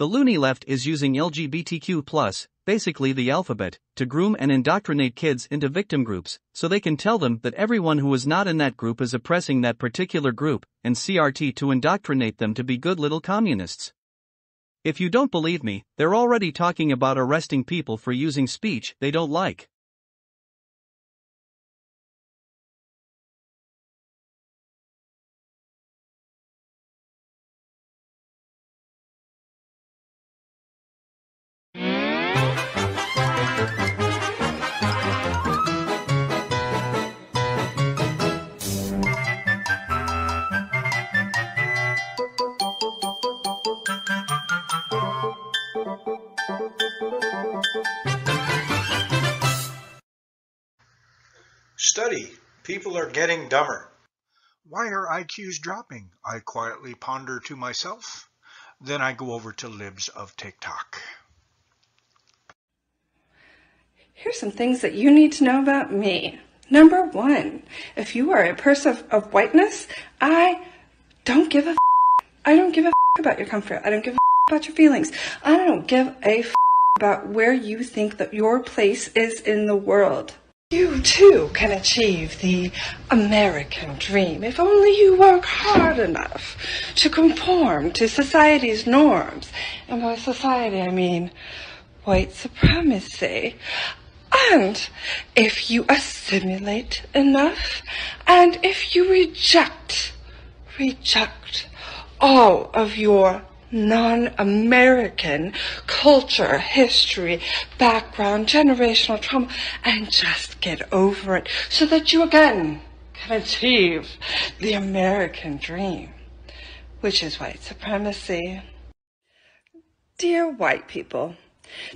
The loony left is using LGBTQ+, basically the alphabet, to groom and indoctrinate kids into victim groups, so they can tell them that everyone who is not in that group is oppressing that particular group, and CRT to indoctrinate them to be good little communists. If you don't believe me, they're already talking about arresting people for using speech they don't like. Study. People are getting dumber. Why are IQs dropping? I quietly ponder to myself. Then I go over to Libs of TikTok. Here's some things that you need to know about me. Number 1, if you are a person of whiteness, I don't give a I don't give a about your comfort. I don't give a about your feelings. I don't give a about where you think that your place is in the world. You too can achieve the American dream if only you work hard enough to conform to society's norms. And by society, I mean white supremacy. And if you assimilate enough, and if you reject all of your non-American culture, history, background, generational trauma, and just get over it so that you again can achieve the American dream, which is white supremacy. Dear white people,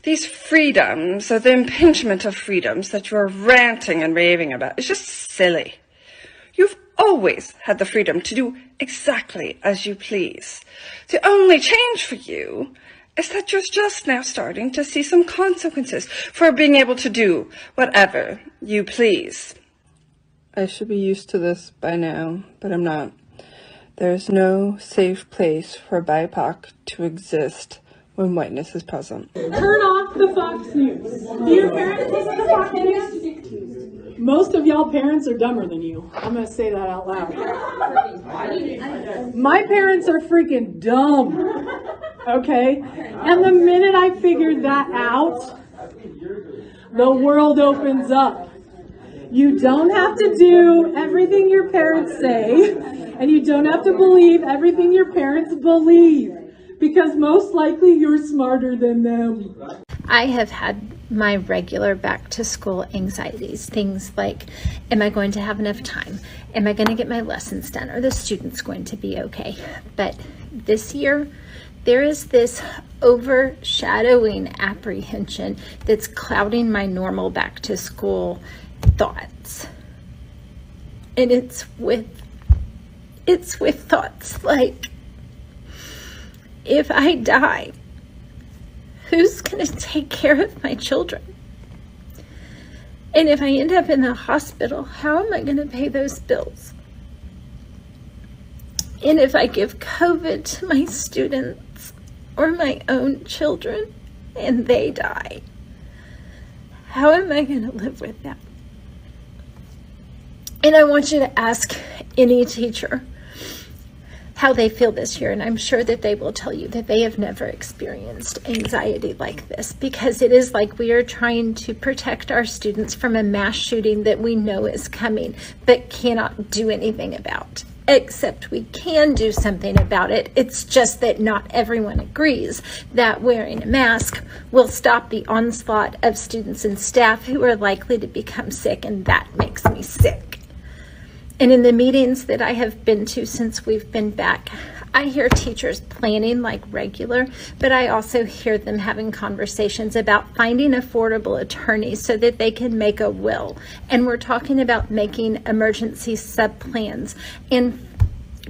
these freedoms, or the impingement of freedoms that you're ranting and raving about, is just silly. You've always had the freedom to do exactly as you please. The only change for you is that you're just now starting to see some consequences for being able to do whatever you please. I should be used to this by now, but I'm not. There's no safe place for BIPOC to exist when whiteness is present. Turn off the Fox News. Do your parents listen to Fox News? Most of y'all parents are dumber than you. I'm going to say that out loud. My parents are freaking dumb. Okay? And the minute I figured that out, the world opens up. You don't have to do everything your parents say, and you don't have to believe everything your parents believe, because most likely you're smarter than them. I have had my regular back to school anxieties, things like, am I going to have enough time? Am I going to get my lessons done? Are the students going to be okay? But this year, there is this overshadowing apprehension that's clouding my normal back to school thoughts. And it's with thoughts like, if I die, who's going to take care of my children? And if I end up in the hospital, how am I going to pay those bills? And if I give COVID to my students or my own children and they die, how am I going to live with that? And I want you to ask any teacher how they feel this year, and I'm sure that they will tell you that they have never experienced anxiety like this, because it is like we are trying to protect our students from a mass shooting that we know is coming but cannot do anything about. Except we can do something about it. It's just that not everyone agrees that wearing a mask will stop the onslaught of students and staff who are likely to become sick, and that makes me sick. And in the meetings that I have been to since we've been back, I hear teachers planning like regular, but I also hear them having conversations about finding affordable attorneys so that they can make a will. And we're talking about making emergency sub-plans and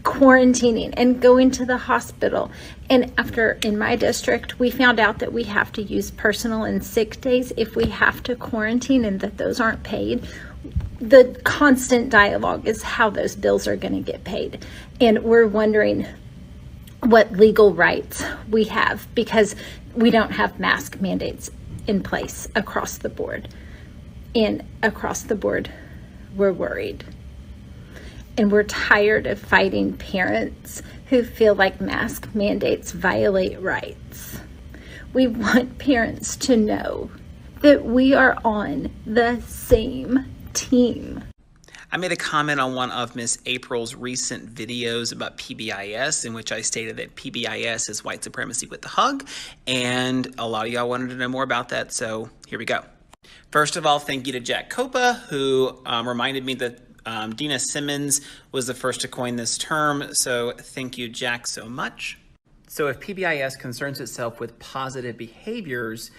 quarantining and going to the hospital. And after, in my district, we found out that we have to use personal and sick days if we have to quarantine and that those aren't paid. The constant dialogue is how those bills are going to get paid. And we're wondering, what legal rights we have, because we don't have mask mandates in place across the board. And across the board, we're worried. And we're tired of fighting parents who feel like mask mandates violate rights. We want parents to know that we are on the same team. I made a comment on one of Miss April's recent videos about PBIS, in which I stated that PBIS is white supremacy with the hug, and a lot of y'all wanted to know more about that, so here we go. First of all, thank you to Jack Copa, who reminded me that Dina Simmons was the first to coin this term, so thank you, Jack, so much. So if PBIS concerns itself with positive behaviors,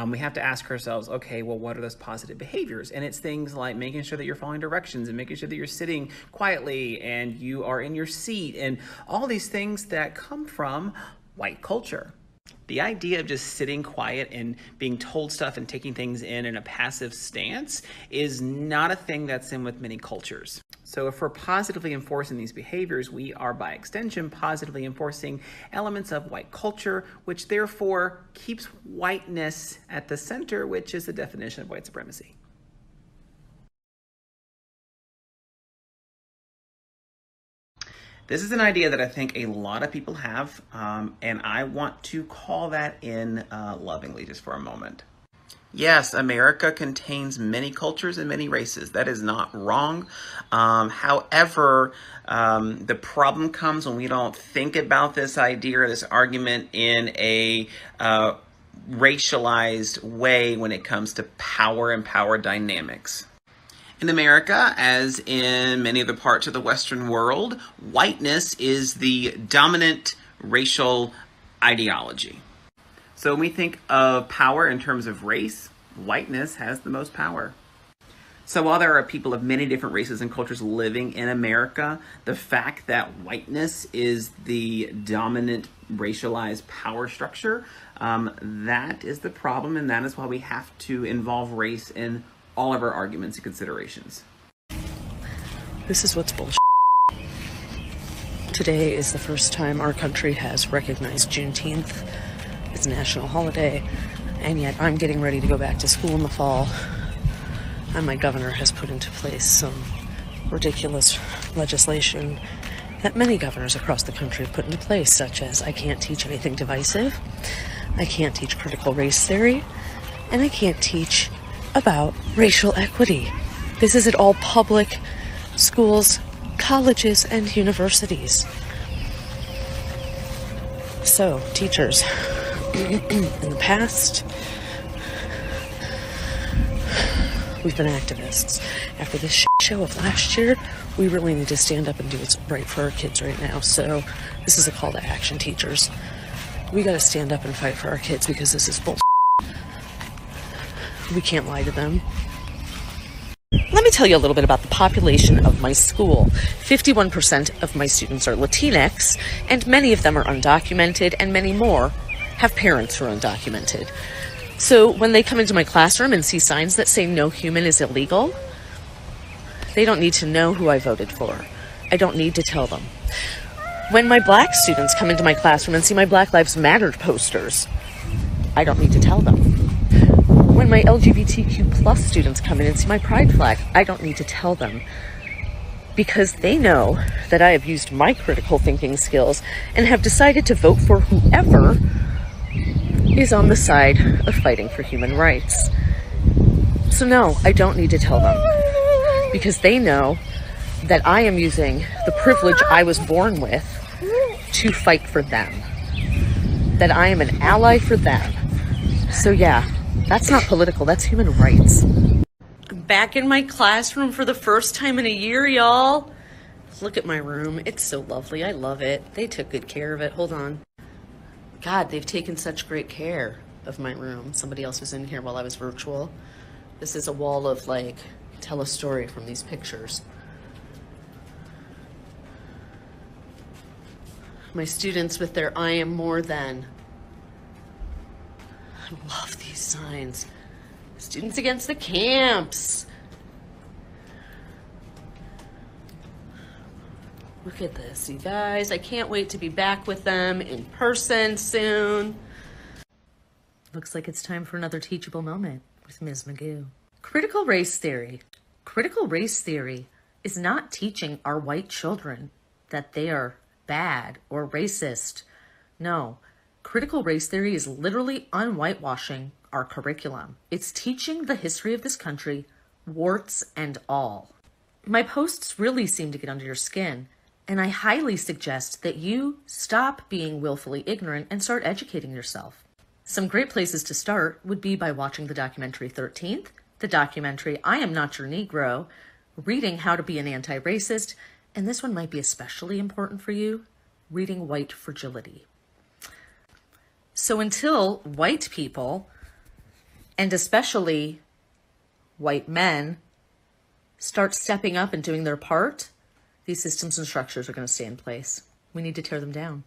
we have to ask ourselves, okay, well, what are those positive behaviors? And it's things like making sure that you're following directions and making sure that you're sitting quietly and you are in your seat, and all these things that come from white culture. The idea of just sitting quiet and being told stuff and taking things in a passive stance is not a thing that's in with many cultures. So if we're positively enforcing these behaviors, we are by extension positively enforcing elements of white culture, which therefore keeps whiteness at the center, which is the definition of white supremacy. This is an idea that I think a lot of people have, and I want to call that in lovingly just for a moment. Yes, America contains many cultures and many races. That is not wrong. However, the problem comes when we don't think about this idea or this argument in a racialized way when it comes to power and power dynamics. In America, as in many other parts of the Western world, whiteness is the dominant racial ideology. So when we think of power in terms of race, whiteness has the most power. So while there are people of many different races and cultures living in America, the fact that whiteness is the dominant racialized power structure, that is the problem, and that is why we have to involve race in all of our arguments and considerations. This is what's bullshit. Today is the first time our country has recognized Juneteenth as a national holiday, and yet I'm getting ready to go back to school in the fall, and my governor has put into place some ridiculous legislation that many governors across the country have put into place, such as I can't teach anything divisive, I can't teach critical race theory, and I can't teach about racial equity. This is at all public schools, colleges, and universities. So, teachers, in the past, we've been activists. After this shit show of last year, we really need to stand up and do what's right for our kids right now. So, this is a call to action, teachers. We gotta stand up and fight for our kids because this is bullshit. We can't lie to them. Let me tell you a little bit about the population of my school. 51% of my students are Latinx, and many of them are undocumented, and many more have parents who are undocumented. So when they come into my classroom and see signs that say no human is illegal, they don't need to know who I voted for. I don't need to tell them. When my black students come into my classroom and see my Black Lives Matter posters, I don't need to tell them. When my LGBTQ plus students come in and see my pride flag, I don't need to tell them, because they know that I have used my critical thinking skills and have decided to vote for whoever is on the side of fighting for human rights. So no, I don't need to tell them, because they know that I am using the privilege I was born with to fight for them, that I am an ally for them. So yeah, that's not political, that's human rights. I'm back in my classroom for the first time in a year, y'all. Look at my room, it's so lovely, I love it. They took good care of it, hold on. God, they've taken such great care of my room. Somebody else was in here while I was virtual. This is a wall of like, tell a story from these pictures. My students with their I am more than. I love these signs. Students Against the Camps. Look at this, you guys. I can't wait to be back with them in person soon. Looks like it's time for another teachable moment with Ms. Magoo. Critical race theory. Critical race theory is not teaching our white children that they are bad or racist. No, critical race theory is literally unwhitewashing our curriculum. It's teaching the history of this country, warts and all. My posts really seem to get under your skin, and I highly suggest that you stop being willfully ignorant and start educating yourself. Some great places to start would be by watching the documentary 13th, the documentary I Am Not Your Negro, reading How to Be an Anti-Racist, and this one might be especially important for you, reading White Fragility. So until white people, and especially white men, start stepping up and doing their part, these systems and structures are going to stay in place. We need to tear them down.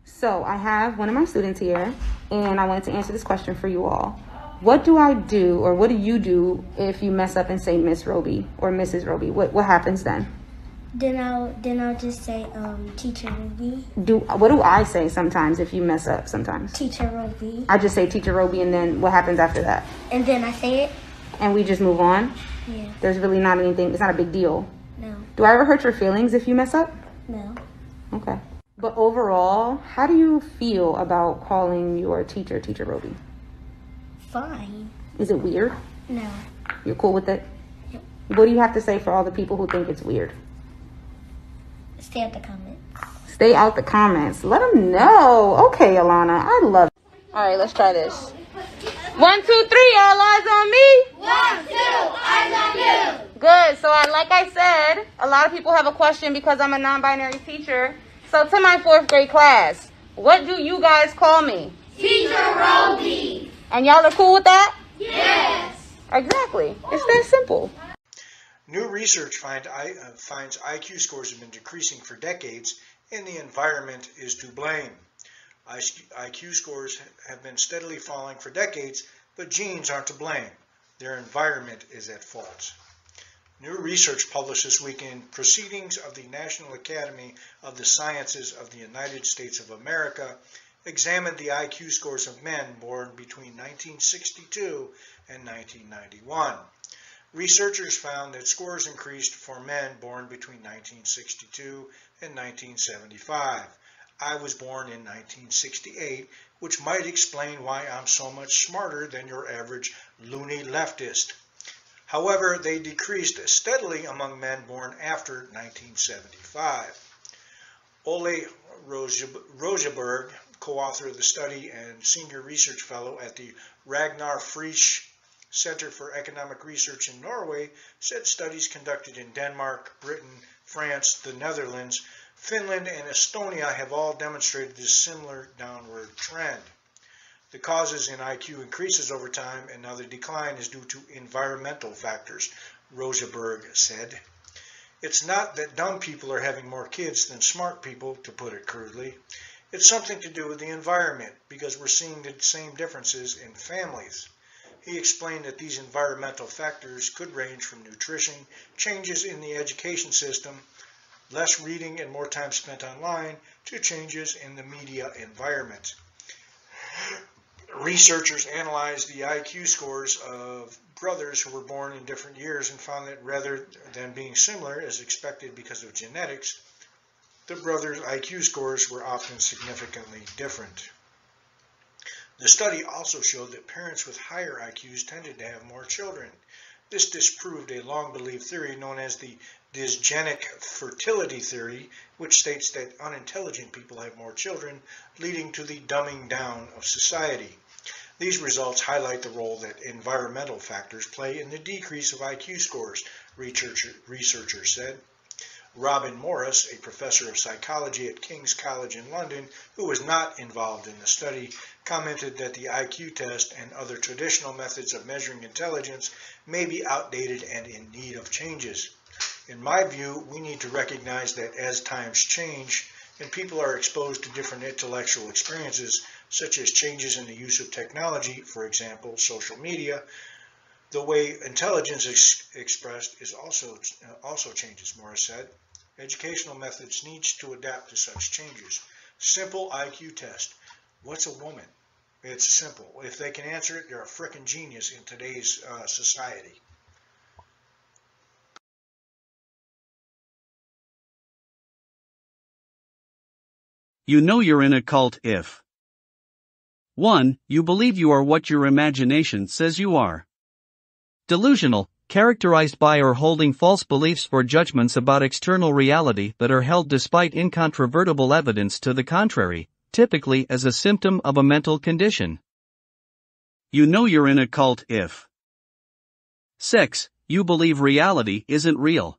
So I have one of my students here, and I wanted to answer this question for you all. What do I do, or what do you do if you mess up and say Miss Roby or Mrs. Roby? What happens then? Then I'll just say Teacher Roby. What do I say sometimes if you mess up sometimes? Teacher Roby. I just say Teacher Roby, and then what happens after that? And then I say it. And we just move on? Yeah. There's really not anything, it's not a big deal. No. Do I ever hurt your feelings if you mess up? No. Okay. But overall, how do you feel about calling your teacher Teacher Roby? Fine. Is it weird? No. You're cool with it? Yep. What do you have to say for all the people who think it's weird? Stay at the comments. Stay out the comments. Let them know. Okay, Alana, I love it. All right, let's try this. 1, 2, 3, all eyes on me. 1, 2, eyes on you. Good. So like I said, a lot of people have a question because I'm a non-binary teacher. So to my 4th grade class, what do you guys call me? Teacher Roby. And y'all are cool with that? Yes. Exactly. It's that simple. New research finds IQ scores have been decreasing for decades, and the environment is to blame. IQ scores have been steadily falling for decades, but genes aren't to blame. Their environment is at fault. New research published this week in Proceedings of the National Academy of the Sciences of the United States of America examined the IQ scores of men born between 1962 and 1991. Researchers found that scores increased for men born between 1962 and 1975. I was born in 1968, which might explain why I'm so much smarter than your average loony leftist. However, they decreased steadily among men born after 1975. Ole Roseberg, co-author of the study and senior research fellow at the Ragnar Frisch Center for Economic Research in Norway, said studies conducted in Denmark, Britain, France, the Netherlands, Finland, and Estonia have all demonstrated this similar downward trend. The causes in IQ increases over time, and now the decline is due to environmental factors, Roseberg said. It's not that dumb people are having more kids than smart people, to put it crudely. It's something to do with the environment, because we're seeing the same differences in families. He explained that these environmental factors could range from nutrition, changes in the education system, less reading and more time spent online, to changes in the media environment. Researchers analyzed the IQ scores of brothers who were born in different years and found that rather than being similar as expected because of genetics, the brothers' IQ scores were often significantly different. The study also showed that parents with higher IQs tended to have more children. This disproved a long-believed theory known as the dysgenic fertility theory, which states that unintelligent people have more children, leading to the dumbing down of society. These results highlight the role that environmental factors play in the decrease of IQ scores, researchers said. Robin Morris, a professor of psychology at King's College in London, who was not involved in the study, commented that the IQ test and other traditional methods of measuring intelligence may be outdated and in need of changes. In my view, we need to recognize that as times change and people are exposed to different intellectual experiences, such as changes in the use of technology, for example, social media, The way intelligence is expressed is also changes, Morris said. Educational methods need to adapt to such changes. Simple IQ test. What's a woman? It's simple. If they can answer it, they're a frickin' genius in today's society. You know you're in a cult if 1. You believe you are what your imagination says you are. Delusional, characterized by or holding false beliefs or judgments about external reality that are held despite incontrovertible evidence to the contrary, typically as a symptom of a mental condition. You know you're in a cult if 6. You believe reality isn't real.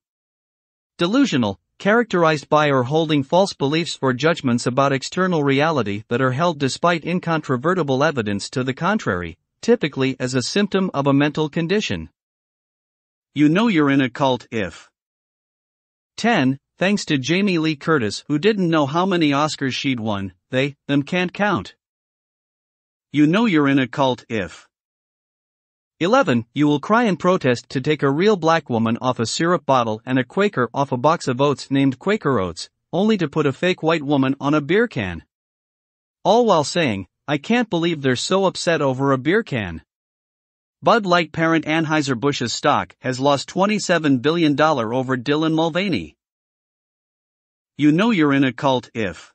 Delusional, characterized by or holding false beliefs or judgments about external reality that are held despite incontrovertible evidence to the contrary, typically as a symptom of a mental condition. You know you're in a cult if 10. Thanks to Jamie Lee Curtis, who didn't know how many Oscars she'd won, them can't count. You know you're in a cult if 11. You will cry in protest to take a real black woman off a syrup bottle and a Quaker off a box of oats named Quaker Oats, only to put a fake white woman on a beer can. All while saying, I can't believe they're so upset over a beer can. Bud Light parent Anheuser-Busch's stock has lost $27 billion over Dylan Mulvaney. You know you're in a cult if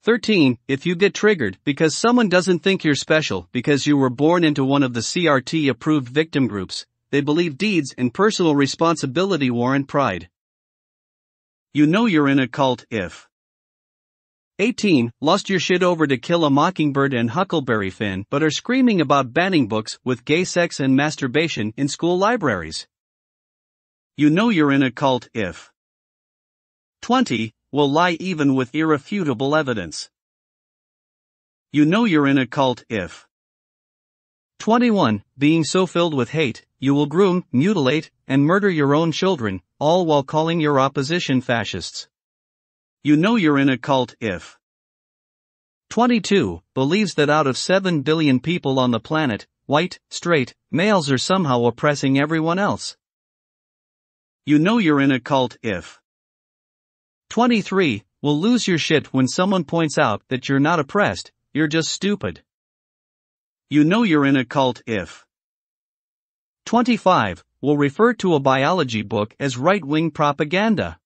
13. If you get triggered because someone doesn't think you're special because you were born into one of the CRT-approved victim groups, they believe deeds and personal responsibility warrant pride. You know you're in a cult if 18. Lost your shit over To Kill a Mockingbird and Huckleberry Finn but are screaming about banning books with gay sex and masturbation in school libraries. You know you're in a cult if 20. Will lie even with irrefutable evidence. You know you're in a cult if 21. Being so filled with hate, you will groom, mutilate, and murder your own children, all while calling your opposition fascists. You know you're in a cult if 22. Believes that out of 7 billion people on the planet, white, straight, males are somehow oppressing everyone else. You know you're in a cult if 23. Will lose your shit when someone points out that you're not oppressed, you're just stupid. You know you're in a cult if 25. Will refer to a biology book as right-wing propaganda.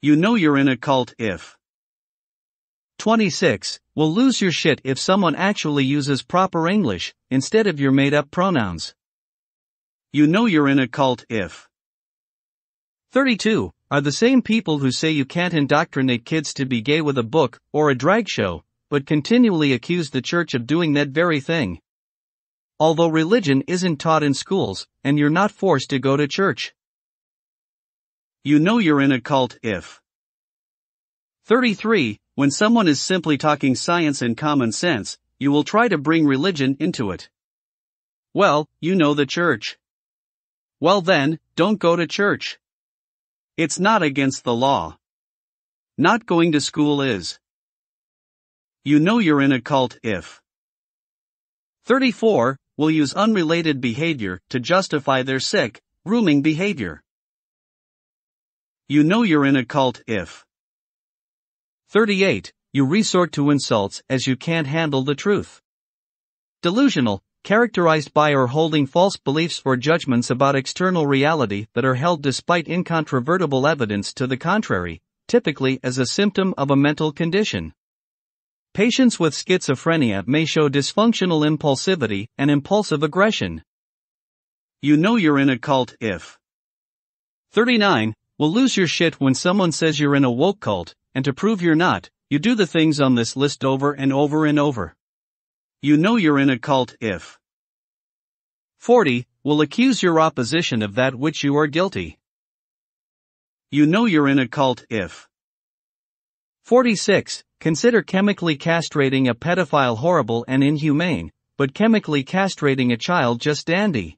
You know you're in a cult if 26. Will lose your shit if someone actually uses proper English, instead of your made-up pronouns. You know you're in a cult if 32. Are the same people who say you can't indoctrinate kids to be gay with a book or a drag show, but continually accuse the church of doing that very thing. Although religion isn't taught in schools, and you're not forced to go to church. You know you're in a cult if 33. When someone is simply talking science and common sense, you will try to bring religion into it. Well, you know the church. Well then, don't go to church. It's not against the law. Not going to school is. You know you're in a cult if 34. Will use unrelated behavior to justify their sick, grooming behavior. You know you're in a cult if 38. You resort to insults as you can't handle the truth. Delusional, characterized by or holding false beliefs or judgments about external reality that are held despite incontrovertible evidence to the contrary, typically as a symptom of a mental condition. Patients with schizophrenia may show dysfunctional impulsivity and impulsive aggression. You know you're in a cult if 39. Will lose your shit when someone says you're in a woke cult, and to prove you're not, you do the things on this list over and over and over. You know you're in a cult if 40. Will accuse your opposition of that which you are guilty. You know you're in a cult if 46. Consider chemically castrating a pedophile horrible and inhumane, but chemically castrating a child just dandy.